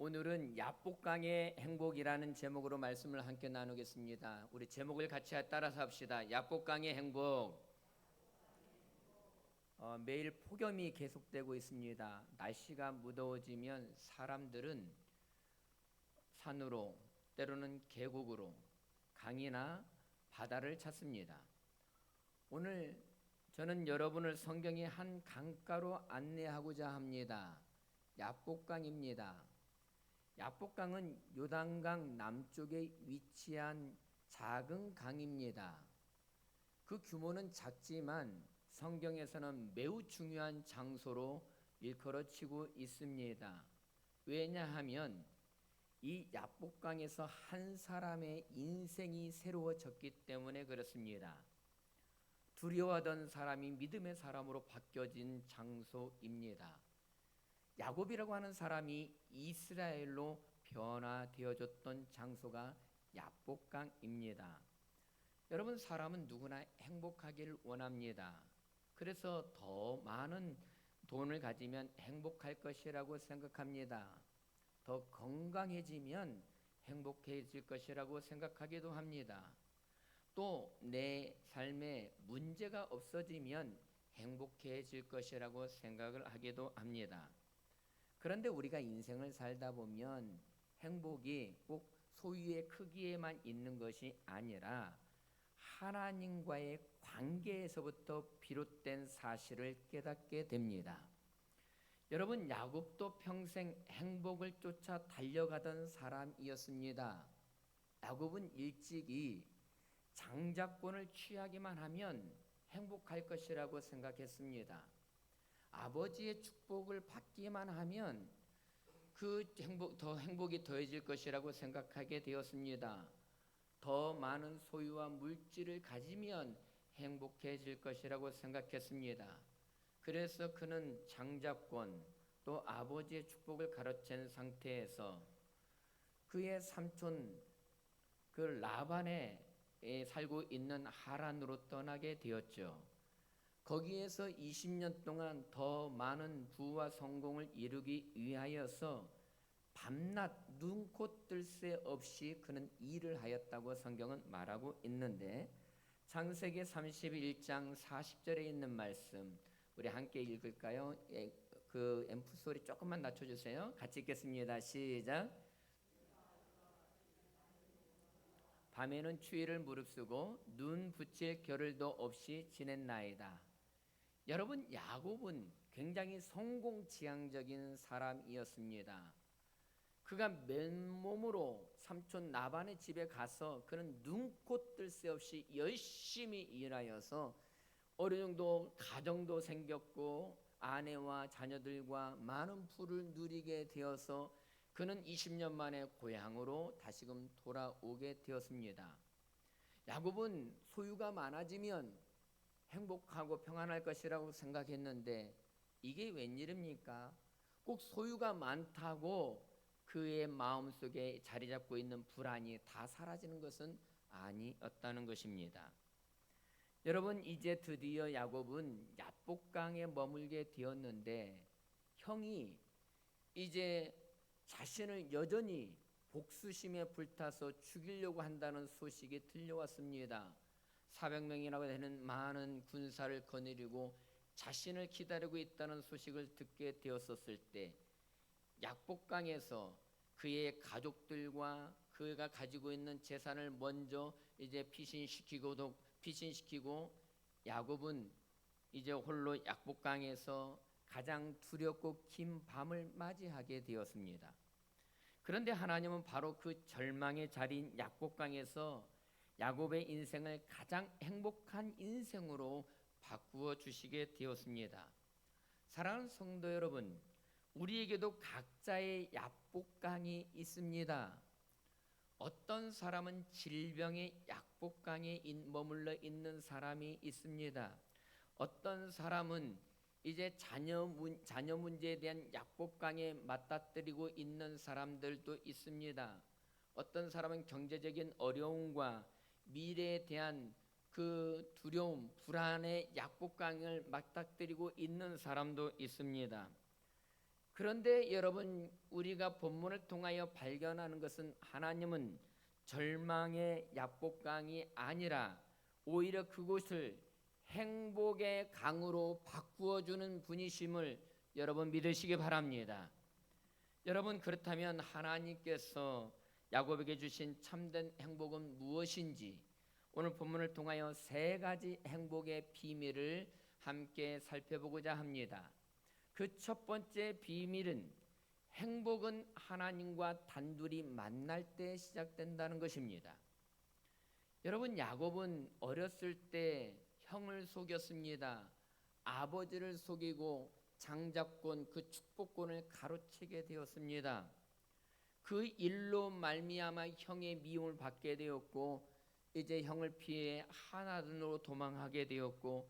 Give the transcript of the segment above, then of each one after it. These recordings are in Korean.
오늘은 야복강의 행복이라는 제목으로 말씀을 함께 나누겠습니다. 우리 제목을 같이 따라서 합시다. 야복강의 행복. 매일 폭염이 계속되고 있습니다. 날씨가 무더워지면 사람들은 산으로, 때로는 계곡으로, 강이나 바다를 찾습니다. 오늘 저는 여러분을 성경의 한 강가로 안내하고자 합니다. 야복강입니다. 야복강은 요단강 남쪽에 위치한 작은 강입니다. 그 규모는 작지만 성경에서는 매우 중요한 장소로 일컬어지고 있습니다. 왜냐하면 이 야복강에서 한 사람의 인생이 새로워졌기 때문에 그렇습니다. 두려워하던 사람이 믿음의 사람으로 바뀌어진 장소입니다. 야곱이라고 하는 사람이 이스라엘로 변화되어졌던 장소가 야복강입니다. 여러분, 사람은 누구나 행복하길 원합니다. 그래서 더 많은 돈을 가지면 행복할 것이라고 생각합니다. 더 건강해지면 행복해질 것이라고 생각하기도 합니다. 또 내 삶에 문제가 없어지면 행복해질 것이라고 생각을 하기도 합니다. 그런데 우리가 인생을 살다 보면 행복이 꼭 소유의 크기에만 있는 것이 아니라 하나님과의 관계에서부터 비롯된 사실을 깨닫게 됩니다. 여러분, 야곱도 평생 행복을 쫓아 달려가던 사람이었습니다. 야곱은 일찍이 장자권을 취하기만 하면 행복할 것이라고 생각했습니다. 아버지의 축복을 받기만 하면 행복이 더해질 것이라고 생각하게 되었습니다. 더 많은 소유와 물질을 가지면 행복해질 것이라고 생각했습니다. 그래서 그는 장자권 또 아버지의 축복을 가로챈 상태에서 그의 삼촌 라반에 살고 있는 하란으로 떠나게 되었죠. 거기에서 20년 동안 더 많은 부와 성공을 이루기 위하여서 밤낮 눈코 뜰 새 없이 그는 일을 하였다고 성경은 말하고 있는데, 창세기 31장 40절에 있는 말씀 우리 함께 읽을까요? 그 앰프 소리 조금만 낮춰주세요. 같이 읽겠습니다. 시작. 밤에는 추위를 무릅쓰고 눈 붙일 겨를도 없이 지냈나이다. 여러분, 야곱은 굉장히 성공지향적인 사람이었습니다. 그가 맨몸으로 삼촌 라반의 집에 가서 그는 눈코 뜰 새 없이 열심히 일하여서 어느 정도 가정도 생겼고 아내와 자녀들과 많은 부를 누리게 되어서 그는 20년 만에 고향으로 다시금 돌아오게 되었습니다. 야곱은 소유가 많아지면 행복하고 평안할 것이라고 생각했는데 이게 웬일입니까? 꼭 소유가 많다고 그의 마음속에 자리 잡고 있는 불안이 다 사라지는 것은 아니었다는 것입니다. 여러분, 이제 드디어 야곱은 야복강에 머물게 되었는데 형이 이제 자신을 여전히 복수심에 불타서 죽이려고 한다는 소식이 들려왔습니다. 400명이라고 되는 많은 군사를 거느리고 자신을 기다리고 있다는 소식을 듣게 되었었을 때 야복강에서 그의 가족들과 그가 가지고 있는 재산을 먼저 이제 피신시키고 야곱은 이제 홀로 야복강에서 가장 두렵고 긴 밤을 맞이하게 되었습니다. 그런데 하나님은 바로 그 절망의 자리인 야복강에서 야곱의 인생을 가장 행복한 인생으로 바꾸어 주시게 되었습니다. 사랑하는 성도 여러분, 우리에게도 각자의 야복강이 있습니다. 어떤 사람은 질병의 야복강에 머물러 있는 사람이 있습니다. 어떤 사람은 이제 자녀 문제에 대한 야복강에 맞닥뜨리고 있는 사람들도 있습니다. 어떤 사람은 경제적인 어려움과 미래에 대한 그 두려움, 불안의 야복강을 맞닥뜨리고 있는 사람도 있습니다. 그런데 여러분, 우리가 본문을 통하여 발견하는 것은 하나님은 절망의 야복강이 아니라 오히려 그곳을 행복의 강으로 바꾸어 주는 분이심을 여러분 믿으시기 바랍니다. 여러분, 그렇다면 하나님께서 야곱에게 주신 참된 행복은 무엇인지 오늘 본문을 통하여 세 가지 행복의 비밀을 함께 살펴보고자 합니다. 그 첫 번째 비밀은 행복은 하나님과 단둘이 만날 때 시작된다는 것입니다. 여러분, 야곱은 어렸을 때 형을 속였습니다. 아버지를 속이고 장자권, 그 축복권을 가로채게 되었습니다. 그 일로 말미암아 형의 미움을 받게 되었고, 이제 형을 피해 하나단으로 도망하게 되었고,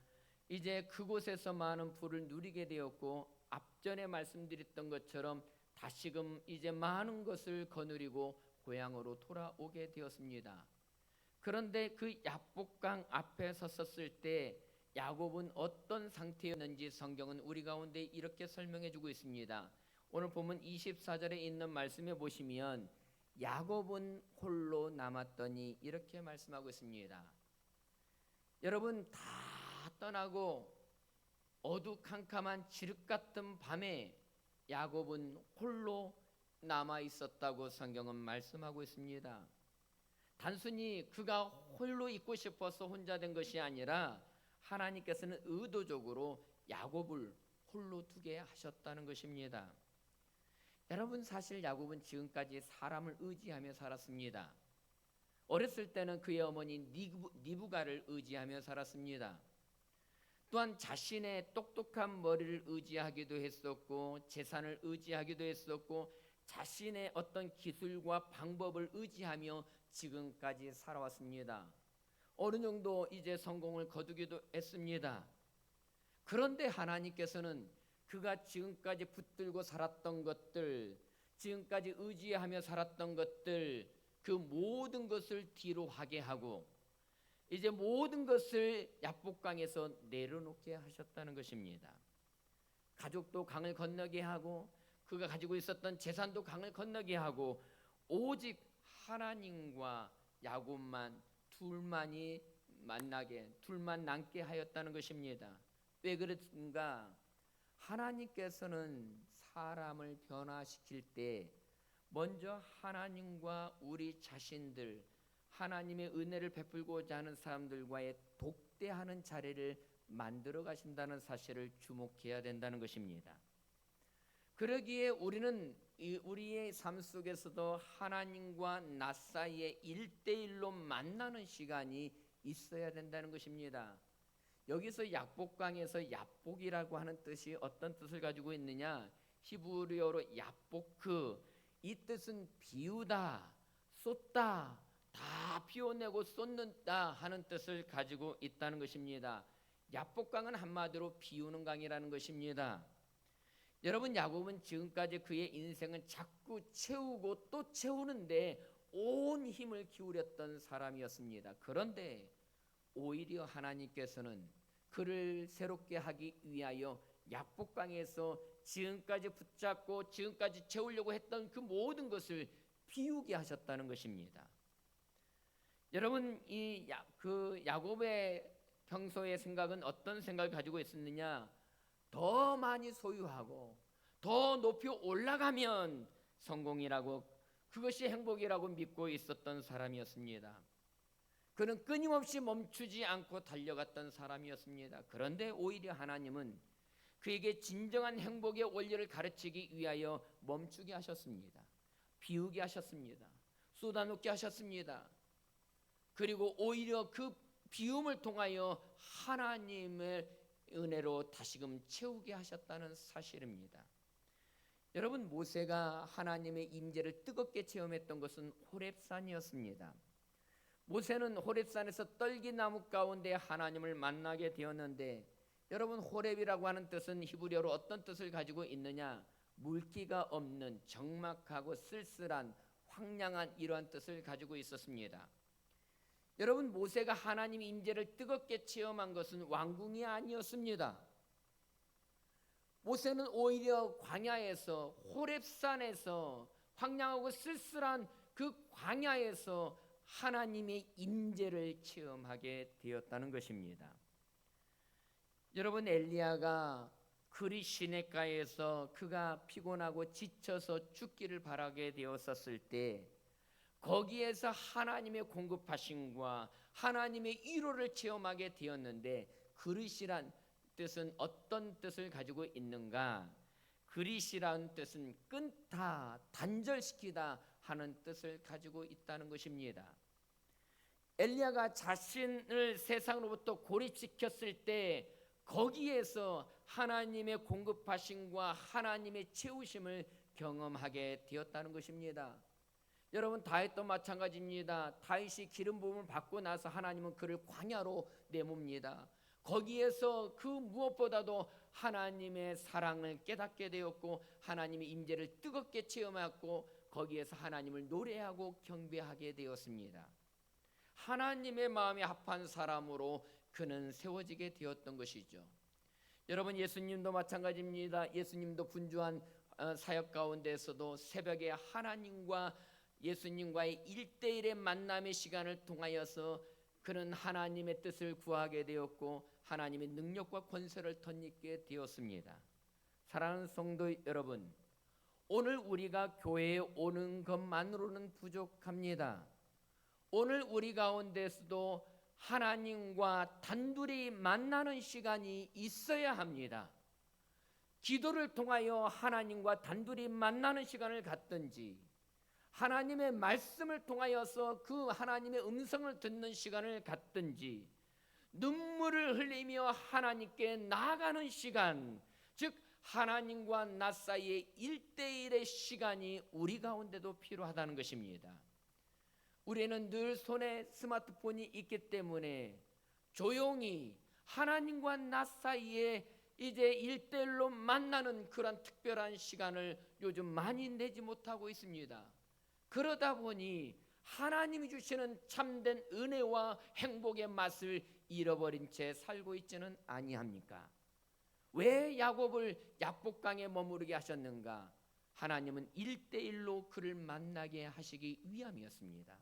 이제 그곳에서 많은 부를 누리게 되었고, 앞전에 말씀드렸던 것처럼 다시금 이제 많은 것을 거느리고 고향으로 돌아오게 되었습니다. 그런데 그 야복강 앞에 섰었을 때 야곱은 어떤 상태였는지 성경은 우리 가운데 이렇게 설명해 주고 있습니다. 오늘 보면 24절에 있는 말씀에 보시면 야곱은 홀로 남았더니 이렇게 말씀하고 있습니다. 여러분, 다 떠나고 어두캄캄한 지륵 같은 밤에 야곱은 홀로 남아 있었다고 성경은 말씀하고 있습니다. 단순히 그가 홀로 있고 싶어서 혼자 된 것이 아니라 하나님께서는 의도적으로 야곱을 홀로 두게 하셨다는 것입니다. 여러분, 사실 야곱은 지금까지 사람을 의지하며 살았습니다. 어렸을 때는 그의 어머니 리브가를 의지하며 살았습니다. 또한 자신의 똑똑한 머리를 의지하기도 했었고, 재산을 의지하기도 했었고, 자신의 어떤 기술과 방법을 의지하며 지금까지 살아왔습니다. 어느 정도 이제 성공을 거두기도 했습니다. 그런데 하나님께서는 그가 지금까지 붙들고 살았던 것들, 지금까지 의지하며 살았던 것들, 그 모든 것을 뒤로 하게 하고 이제 모든 것을 야복강에서 내려놓게 하셨다는 것입니다. 가족도 강을 건너게 하고 그가 가지고 있었던 재산도 강을 건너게 하고 오직 하나님과 야곱만 둘만 남게 하였다는 것입니다. 왜 그런가? 하나님께서는 사람을 변화시킬 때 먼저 하나님과 우리 자신들, 하나님의 은혜를 베풀고자 하는 사람들과의 독대하는 자리를 만들어 가신다는 사실을 주목해야 된다는 것입니다. 그러기에 우리는 우리의 삶 속에서도 하나님과 나 사이에 1대1로 만나는 시간이 있어야 된다는 것입니다. 여기서 야복강에서 야복이라고 하는 뜻이 어떤 뜻을 가지고 있느냐? 히브리어로 야보크, 이 뜻은 비우다, 쏟다, 다 비워내고 쏟는다 하는 뜻을 가지고 있다는 것입니다. 야복강은 한마디로 비우는 강이라는 것입니다. 여러분, 야곱은 지금까지 그의 인생은 자꾸 채우고 또 채우는데 온 힘을 기울였던 사람이었습니다. 그런데 오히려 하나님께서는 그를 새롭게 하기 위하여 야복강에서 지금까지 붙잡고 지금까지 채우려고 했던 그 모든 것을 비우게 하셨다는 것입니다. 여러분, 그 야곱의 평소의 생각은 어떤 생각을 가지고 있었느냐? 더 많이 소유하고 더 높이 올라가면 성공이라고, 그것이 행복이라고 믿고 있었던 사람이었습니다. 그는 끊임없이 멈추지 않고 달려갔던 사람이었습니다. 그런데 오히려 하나님은 그에게 진정한 행복의 원리를 가르치기 위하여 멈추게 하셨습니다. 비우게 하셨습니다. 쏟아놓게 하셨습니다. 그리고 오히려 그 비움을 통하여 하나님의 은혜로 다시금 채우게 하셨다는 사실입니다. 여러분, 모세가 하나님의 임재를 뜨겁게 체험했던 것은 호렙산이었습니다. 모세는 호렙산에서 떨기나무 가운데 하나님을 만나게 되었는데, 여러분, 호렙이라고 하는 뜻은 히브리어로 어떤 뜻을 가지고 있느냐? 물기가 없는 적막하고 쓸쓸한 황량한 이러한 뜻을 가지고 있었습니다. 여러분, 모세가 하나님의 임재를 뜨겁게 체험한 것은 왕궁이 아니었습니다. 모세는 오히려 광야에서, 호렙산에서, 황량하고 쓸쓸한 그 광야에서 하나님의 임재를 체험하게 되었다는 것입니다. 여러분, 엘리야가 그리 시냇가에서 그가 피곤하고 지쳐서 죽기를 바라게 되었었을 때 거기에서 하나님의 공급하심과 하나님의 위로를 체험하게 되었는데, 그릇이란 뜻은 어떤 뜻을 가지고 있는가? 그릇이란 뜻은 끊다, 단절시키다 하는 뜻을 가지고 있다는 것입니다. 엘리야가 자신을 세상으로부터 고립시켰을 때 거기에서 하나님의 공급하심과 하나님의 채우심을 경험하게 되었다는 것입니다. 여러분, 다윗도 마찬가지입니다. 다윗이 기름 부음을 받고 나서 하나님은 그를 광야로 내뭅니다. 거기에서 그 무엇보다도 하나님의 사랑을 깨닫게 되었고 하나님의 임재를 뜨겁게 체험했고 거기에서 하나님을 노래하고 경배하게 되었습니다. 하나님의 마음에 합한 사람으로 그는 세워지게 되었던 것이죠. 여러분, 예수님도 마찬가지입니다. 예수님도 분주한 사역 가운데서도 새벽에 하나님과 예수님과의 1대1의 만남의 시간을 통하여서 그는 하나님의 뜻을 구하게 되었고 하나님의 능력과 권세를 덧입게 되었습니다. 사랑하는 성도 여러분, 오늘 우리가 교회에 오는 것만으로는 부족합니다. 오늘 우리 가운데서도 하나님과 단둘이 만나는 시간이 있어야 합니다. 기도를 통하여 하나님과 단둘이 만나는 시간을 갖든지, 하나님의 말씀을 통하여서 그 하나님의 음성을 듣는 시간을 갖든지, 눈물을 흘리며 하나님께 나아가는 시간, 즉 하나님과 나 사이의 1대1의 시간이 우리 가운데도 필요하다는 것입니다. 우리는 늘 손에 스마트폰이 있기 때문에 조용히 하나님과 나 사이에 이제 1대1로 만나는 그런 특별한 시간을 요즘 많이 내지 못하고 있습니다. 그러다 보니 하나님이 주시는 참된 은혜와 행복의 맛을 잃어버린 채 살고 있지는 아니합니까? 왜 야곱을 야복강에 머무르게 하셨는가? 하나님은 1대1로 그를 만나게 하시기 위함이었습니다.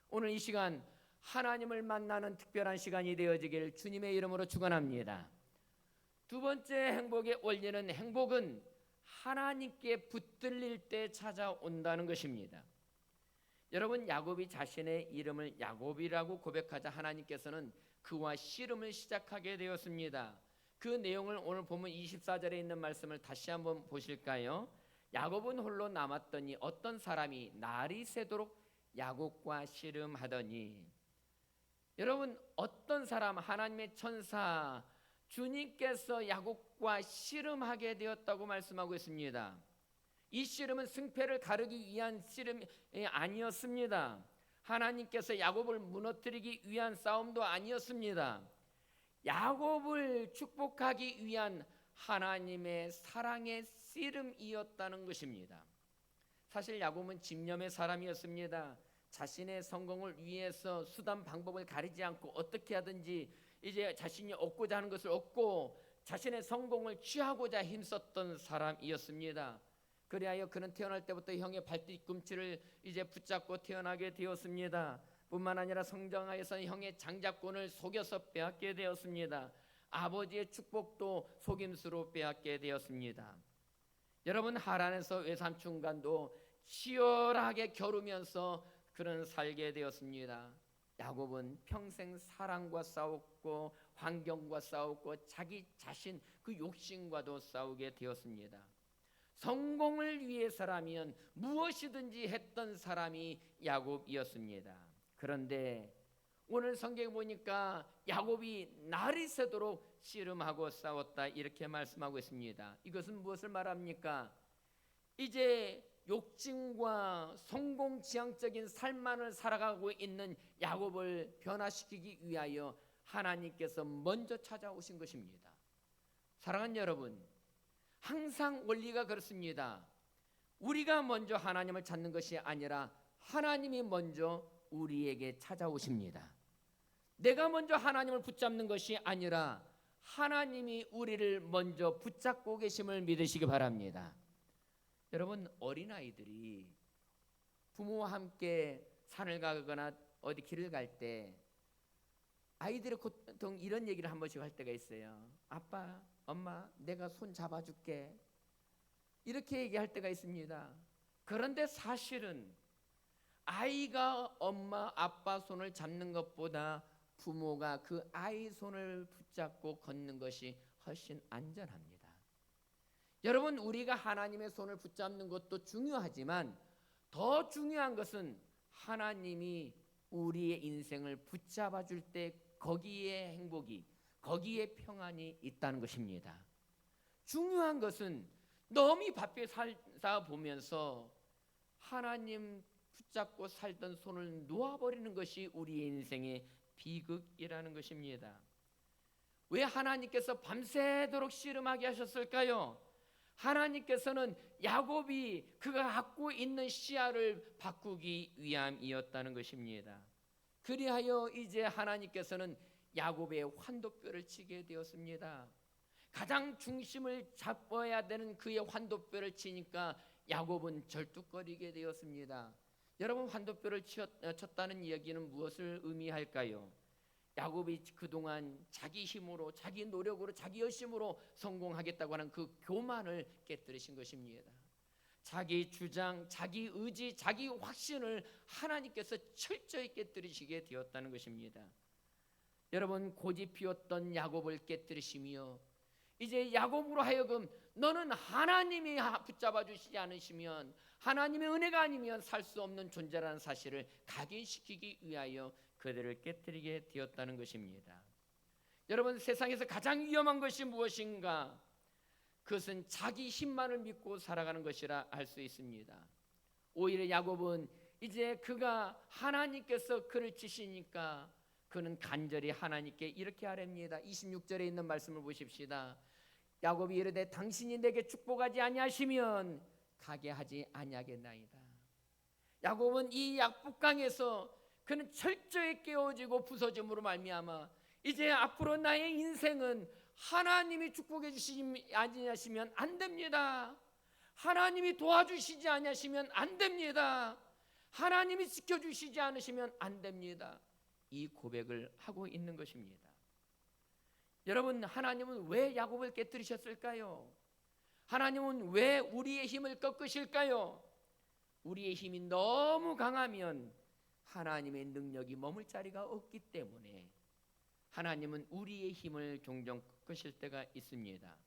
오늘 이 시간 하나님을 만나는 특별한 시간이 되어지길 주님의 이름으로 축원합니다. 두 번째 행복의 원리는, 행복은 하나님께 붙들릴 때 찾아온다는 것입니다. 여러분, 야곱이 자신의 이름을 야곱이라고 고백하자 하나님께서는 그와 씨름을 시작하게 되었습니다. 그 내용을 오늘 보면 24절에 있는 말씀을 다시 한번 보실까요? 야곱은 홀로 남았더니 어떤 사람이 날이 새도록 야곱과 씨름하더니. 여러분, 어떤 사람, 하나님의 천사 주님께서 야곱과 씨름하게 되었다고 말씀하고 있습니다. 이 씨름은 승패를 가르기 위한 씨름이 아니었습니다. 하나님께서 야곱을 무너뜨리기 위한 싸움도 아니었습니다. 야곱을 축복하기 위한 하나님의 사랑의 씨름이었다는 것입니다. 사실 야곱은 집념의 사람이었습니다. 자신의 성공을 위해서 수단 방법을 가리지 않고 어떻게 하든지 이제 자신이 얻고자 하는 것을 얻고 자신의 성공을 취하고자 힘썼던 사람이었습니다. 그리하여 그는 태어날 때부터 형의 발뒤꿈치를 이제 붙잡고 태어나게 되었습니다. 뿐만 아니라 성장하여서 형의 장자권을 속여서 빼앗게 되었습니다. 아버지의 축복도 속임수로 빼앗게 되었습니다. 여러분, 하란에서 외삼촌과도 치열하게 겨루면서 그는 살게 되었습니다. 야곱은 평생 사랑과 싸웠고 환경과 싸웠고 자기 자신 그 욕심과도 싸우게 되었습니다. 성공을 위해서라면 무엇이든지 했던 사람이 야곱이었습니다. 그런데 오늘 성경에 보니까 야곱이 날이 새도록 씨름하고 싸웠다 이렇게 말씀하고 있습니다. 이것은 무엇을 말합니까? 이제 욕심과 성공지향적인 삶만을 살아가고 있는 야곱을 변화시키기 위하여 하나님께서 먼저 찾아오신 것입니다. 사랑하는 여러분, 항상 원리가 그렇습니다. 우리가 먼저 하나님을 찾는 것이 아니라 하나님이 먼저 우리에게 찾아오십니다. 내가 먼저 하나님을 붙잡는 것이 아니라 하나님이 우리를 먼저 붙잡고 계심을 믿으시기 바랍니다. 여러분, 어린아이들이 부모와 함께 산을 가거나 어디 길을 갈 때 아이들의 보통 이런 얘기를 한 번씩 할 때가 있어요. 아빠, 엄마, 내가 손 잡아줄게. 이렇게 얘기할 때가 있습니다. 그런데 사실은 아이가 엄마, 아빠 손을 잡는 것보다 부모가 그 아이 손을 붙잡고 걷는 것이 훨씬 안전합니다. 여러분, 우리가 하나님의 손을 붙잡는 것도 중요하지만 더 중요한 것은 하나님이 우리의 인생을 붙잡아 줄 때 거기에 행복이, 거기에 평안이 있다는 것입니다. 중요한 것은 너무 바쁘게 살다 보면서 하나님 붙잡고 살던 손을 놓아버리는 것이 우리의 인생의 비극이라는 것입니다. 왜 하나님께서 밤새도록 씨름하게 하셨을까요? 하나님께서는 야곱이 그가 갖고 있는 시야를 바꾸기 위함이었다는 것입니다. 그리하여 이제 하나님께서는 야곱의 환도뼈를 치게 되었습니다. 가장 중심을 잡아야 되는 그의 환도뼈를 치니까 야곱은 절뚝거리게 되었습니다. 여러분, 환도뼈를 쳤다는 이야기는 무엇을 의미할까요? 야곱이 그동안 자기 힘으로, 자기 노력으로, 자기 열심으로 성공하겠다고 하는 그 교만을 깨뜨리신 것입니다. 자기 주장, 자기 의지, 자기 확신을 하나님께서 철저히 깨뜨리시게 되었다는 것입니다. 여러분, 고집 피웠던 야곱을 깨뜨리시며 이제 야곱으로 하여금 너는 하나님이 붙잡아 주시지 않으시면, 하나님의 은혜가 아니면 살 수 없는 존재라는 사실을 각인시키기 위하여 그들을 깨뜨리게 되었다는 것입니다. 여러분, 세상에서 가장 위험한 것이 무엇인가? 그것은 자기 힘만을 믿고 살아가는 것이라 할 수 있습니다. 오히려 야곱은 이제 그가 하나님께서 그를 치시니까 그는 간절히 하나님께 이렇게 아뢰입니다. 26절에 있는 말씀을 보십시다. 야곱이 이르되 당신이 내게 축복하지 아니하시면 가게 하지 아니하겠나이다. 야곱은 이 약복강에서 그는 철저히 깨어지고 부서짐으로 말미암아 이제 앞으로 나의 인생은 하나님이 축복해 주시지 아니하시면 안 됩니다. 하나님이 도와주시지 아니하시면 안 됩니다. 하나님이 지켜주시지 않으시면 안 됩니다. 이 고백을 하고 있는 것입니다. 여러분, 하나님은 왜 야곱을 깨뜨리셨을까요? 하나님은 왜 우리의 힘을 꺾으실까요? 우리의 힘이 너무 강하면 하나님의 능력이 머물 자리가 없기 때문에 하나님은 우리의 힘을 종종 꺾으실 때가 있습니다.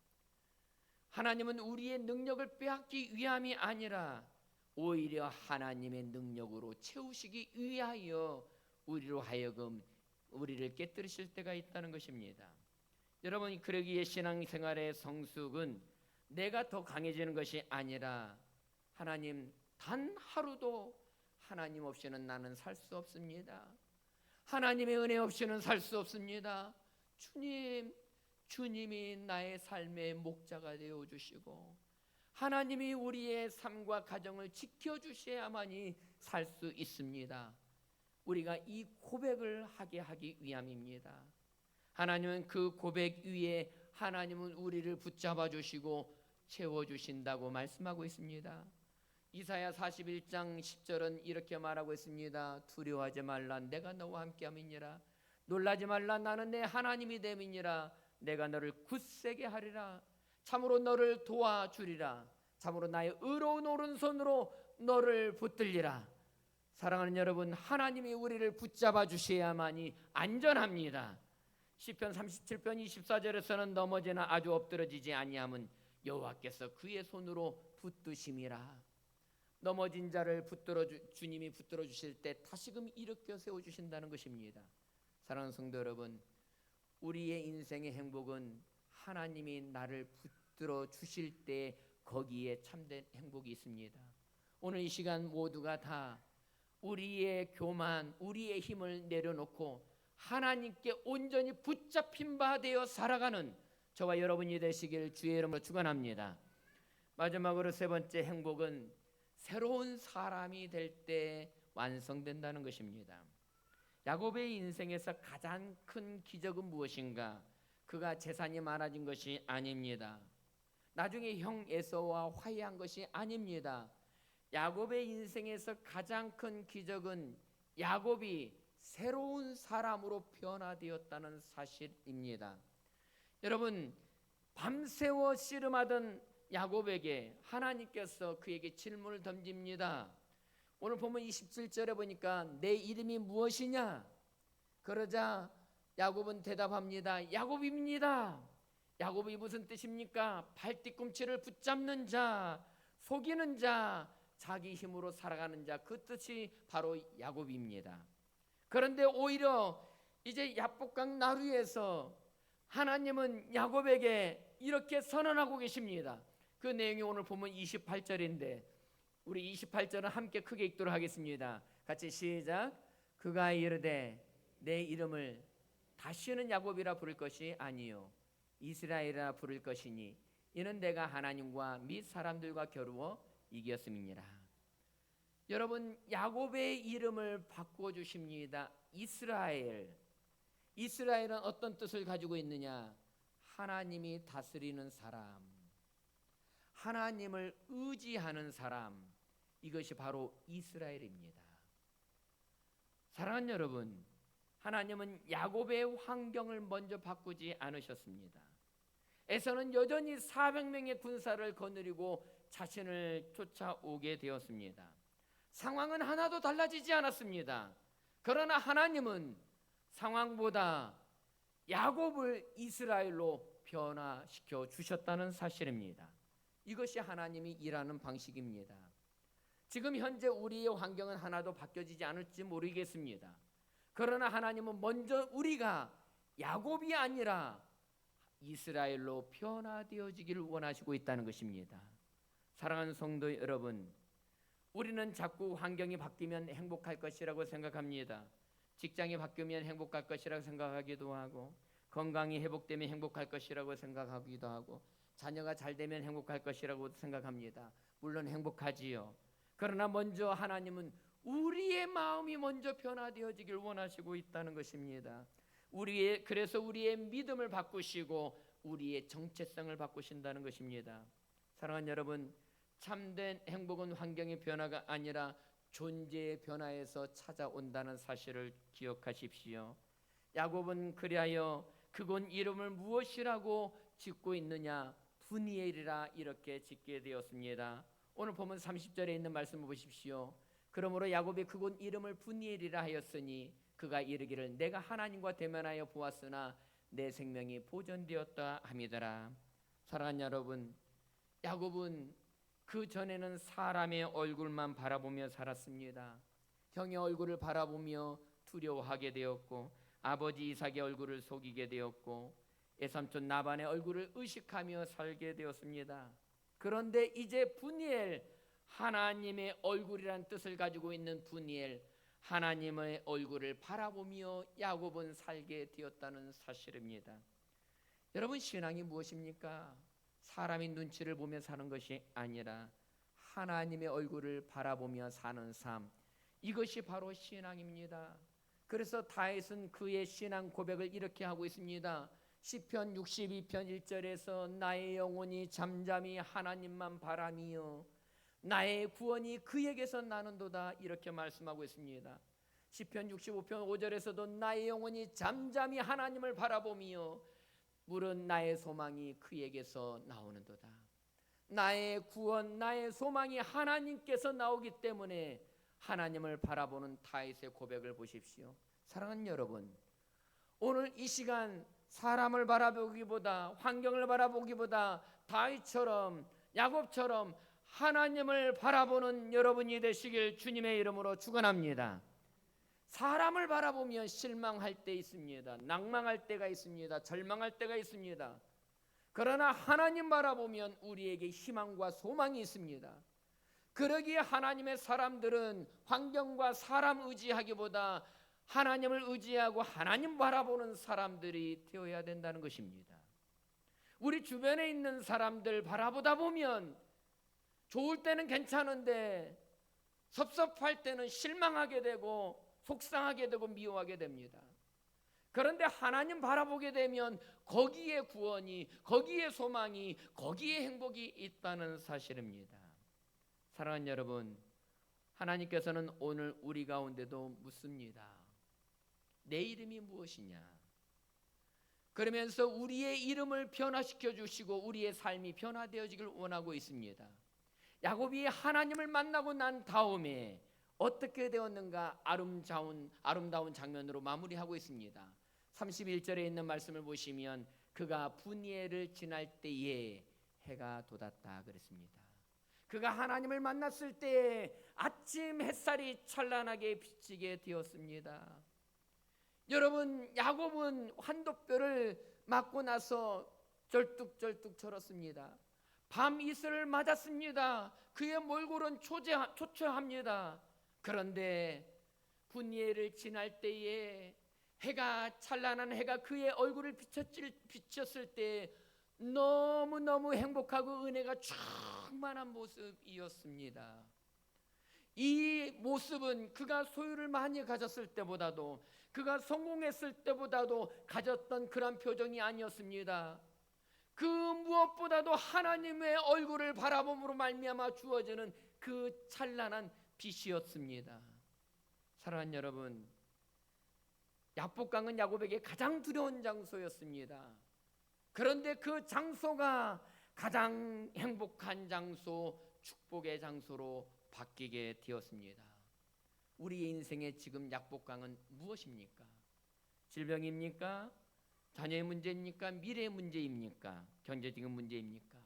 하나님은 우리의 능력을 빼앗기 위함이 아니라 오히려 하나님의 능력으로 채우시기 위하여 우리로 하여금 우리를 깨뜨리실 때가 있다는 것입니다. 여러분, 그러기에 신앙생활의 성숙은 내가 더 강해지는 것이 아니라 하나님, 단 하루도 하나님 없이는 나는 살 수 없습니다. 하나님의 은혜 없이는 살 수 없습니다. 주님이 나의 삶의 목자가 되어주시고 하나님이 우리의 삶과 가정을 지켜주셔야만이 살 수 있습니다. 우리가 이 고백을 하기 위함입니다. 하나님은 그 고백 위에 하나님은 우리를 붙잡아 주시고 채워주신다고 말씀하고 있습니다. 이사야 41장 10절은 이렇게 말하고 있습니다. 두려워하지 말라, 내가 너와 함께함이니라. 놀라지 말라, 나는 내 하나님이 됨이니라. 내가 너를 굳세게 하리라. 참으로 너를 도와주리라. 참으로 나의 의로운 오른손으로 너를 붙들리라. 사랑하는 여러분, 하나님이 우리를 붙잡아 주셔야만이 안전합니다. 시편 37편 24절에서는 넘어지나 아주 엎드러지지 아니함은 여호와께서 그의 손으로 붙드심이라. 넘어진 자를 주님이 붙들어 주실 때 다시금 일으켜 세워 주신다는 것입니다. 사랑하는 성도 여러분, 우리의 인생의 행복은 하나님이 나를 붙들어 주실 때 거기에 참된 행복이 있습니다. 오늘 이 시간 모두가 다 우리의 교만, 우리의 힘을 내려놓고 하나님께 온전히 붙잡힌 바 되어 살아가는 저와 여러분이 되시길 주의 이름으로 축원합니다. 마지막으로 세 번째 행복은 새로운 사람이 될 때 완성된다는 것입니다. 야곱의 인생에서 가장 큰 기적은 무엇인가? 그가 재산이 많아진 것이 아닙니다. 나중에 형 에서와 화해한 것이 아닙니다. 야곱의 인생에서 가장 큰 기적은 야곱이 새로운 사람으로 변화되었다는 사실입니다. 여러분, 밤새워 씨름하던 야곱에게 하나님께서 그에게 질문을 던집니다. 오늘 보면 27절에 보니까 내 이름이 무엇이냐? 그러자 야곱은 대답합니다. 야곱입니다. 야곱이 무슨 뜻입니까? 발뒤꿈치를 붙잡는 자, 속이는 자, 자기 힘으로 살아가는 자, 그 뜻이 바로 야곱입니다. 그런데 오히려 이제 야복강 나루에서 하나님은 야곱에게 이렇게 선언하고 계십니다. 그 내용이 오늘 보면 28절인데 우리 28절은 함께 크게 읽도록 하겠습니다. 같이 시작. 그가 이르되 내 이름을 다시는 야곱이라 부를 것이 아니요 이스라엘이라 부를 것이니 이는 내가 하나님과 및 사람들과 겨루어 이겼음이니라. 여러분, 야곱의 이름을 바꾸어 주십니다. 이스라엘. 이스라엘은 어떤 뜻을 가지고 있느냐? 하나님이 다스리는 사람, 하나님을 의지하는 사람, 이것이 바로 이스라엘입니다. 사랑하는 여러분, 하나님은 야곱의 환경을 먼저 바꾸지 않으셨습니다. 에서는 여전히 400명의 군사를 거느리고 자신을 쫓아오게 되었습니다. 상황은 하나도 달라지지 않았습니다. 그러나 하나님은 상황보다 야곱을 이스라엘로 변화시켜 주셨다는 사실입니다. 이것이 하나님이 일하는 방식입니다. 지금 현재 우리의 환경은 하나도 바뀌어지지 않을지 모르겠습니다. 그러나 하나님은 먼저 우리가 야곱이 아니라 이스라엘로 변화되어지기를 원하시고 있다는 것입니다. 사랑하는 성도 여러분, 우리는 자꾸 환경이 바뀌면 행복할 것이라고 생각합니다. 직장이 바뀌면 행복할 것이라고 생각하기도 하고, 건강이 회복되면 행복할 것이라고 생각하기도 하고, 자녀가 잘 되면 행복할 것이라고 생각합니다. 물론 행복하지요. 그러나 먼저 하나님은 우리의 마음이 먼저 변화되어지길 원하시고 있다는 것입니다. 그래서 우리의 믿음을 바꾸시고 우리의 정체성을 바꾸신다는 것입니다. 사랑하는 여러분, 참된 행복은 환경의 변화가 아니라 존재의 변화에서 찾아온다는 사실을 기억하십시오. 야곱은 그리하여 그곳 이름을 무엇이라고 짓고 있느냐? 분이엘이라 이렇게 짓게 되었습니다. 오늘 보면 30절에 있는 말씀을 보십시오. 그러므로 야곱이 그곳 이름을 분이엘이라 하였으니 그가 이르기를 내가 하나님과 대면하여 보았으나 내 생명이 보존되었다 함이더라. 사랑하는 여러분, 야곱은 그 전에는 사람의 얼굴만 바라보며 살았습니다. 형의 얼굴을 바라보며 두려워하게 되었고, 아버지 이삭의 얼굴을 속이게 되었고, 외삼촌 나반의 얼굴을 의식하며 살게 되었습니다. 그런데 이제 분이엘, 하나님의 얼굴이란 뜻을 가지고 있는 분이엘, 하나님의 얼굴을 바라보며 야곱은 살게 되었다는 사실입니다. 여러분, 신앙이 무엇입니까? 사람의 눈치를 보며 사는 것이 아니라 하나님의 얼굴을 바라보며 사는 삶, 이것이 바로 신앙입니다. 그래서 다윗은 그의 신앙 고백을 이렇게 하고 있습니다. 시편 62편 1절에서 나의 영혼이 잠잠히 하나님만 바라며 나의 구원이 그에게서 나는도다, 이렇게 말씀하고 있습니다. 시편 65편 5절에서도 나의 영혼이 잠잠히 하나님을 바라보며 물은 나의 소망이 그에게서 나오는도다. 나의 구원, 나의 소망이 하나님께서 나오기 때문에 하나님을 바라보는 다윗의 고백을 보십시오. 사랑하는 여러분, 오늘 이 시간 사람을 바라보기보다, 환경을 바라보기보다 다윗처럼, 야곱처럼 하나님을 바라보는 여러분이 되시길 주님의 이름으로 축원합니다. 사람을 바라보면 실망할 때 있습니다. 낭망할 때가 있습니다. 절망할 때가 있습니다. 그러나 하나님 바라보면 우리에게 희망과 소망이 있습니다. 그러기에 하나님의 사람들은 환경과 사람 의지하기보다 하나님을 의지하고 하나님 바라보는 사람들이 되어야 된다는 것입니다. 우리 주변에 있는 사람들 바라보다 보면 좋을 때는 괜찮은데 섭섭할 때는 실망하게 되고 속상하게 되고 미워하게 됩니다. 그런데 하나님 바라보게 되면 거기에 구원이, 거기에 소망이, 거기에 행복이 있다는 사실입니다. 사랑하는 여러분, 하나님께서는 오늘 우리 가운데도 묻습니다. 내 이름이 무엇이냐? 그러면서 우리의 이름을 변화시켜 주시고 우리의 삶이 변화되어지길 원하고 있습니다. 야곱이 하나님을 만나고 난 다음에 어떻게 되었는가 아름다운 장면으로 마무리하고 있습니다. 31절에 있는 말씀을 보시면 그가 분이엘을 지날 때에 해가 돋았다 그랬습니다. 그가 하나님을 만났을 때에 아침 햇살이 찬란하게 비치게 되었습니다. 여러분, 야곱은 환도뼈를 맞고 나서 절뚝절뚝 절었습니다. 밤 이슬을 맞았습니다. 그의 몰골은 초췌합니다. 그런데 분이엘을 지날 때에 해가, 찬란한 해가 그의 얼굴을 비쳤을 때 너무너무 행복하고 은혜가 충만한 모습이었습니다. 이 모습은 그가 소유를 많이 가졌을 때보다도, 그가 성공했을 때보다도 가졌던 그런 표정이 아니었습니다. 그 무엇보다도 하나님의 얼굴을 바라봄으로 말미암아 주어지는 그 찬란한 빛이었습니다. 사랑하는 여러분, 야복강은 야곱에게 가장 두려운 장소였습니다. 그런데 그 장소가 가장 행복한 장소, 축복의 장소로 바뀌게 되었습니다. 우리의 인생에 지금 야복강은 무엇입니까? 질병입니까? 자녀의 문제입니까? 미래의 문제입니까? 경제적인 문제입니까?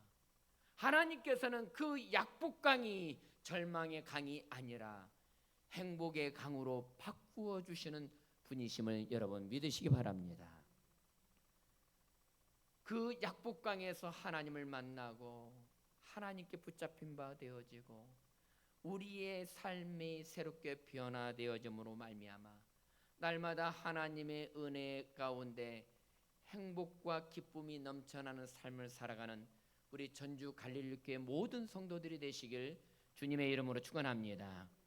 하나님께서는 그 야복강이 절망의 강이 아니라 행복의 강으로 바꾸어 주시는 분이심을 여러분 믿으시기 바랍니다. 그 약복강에서 하나님을 만나고 하나님께 붙잡힌 바 되어지고 우리의 삶이 새롭게 변화되어짐으로 말미암아 날마다 하나님의 은혜 가운데 행복과 기쁨이 넘쳐나는 삶을 살아가는 우리 전주 갈릴리교회 모든 성도들이 되시길 주님의 이름으로 축원합니다.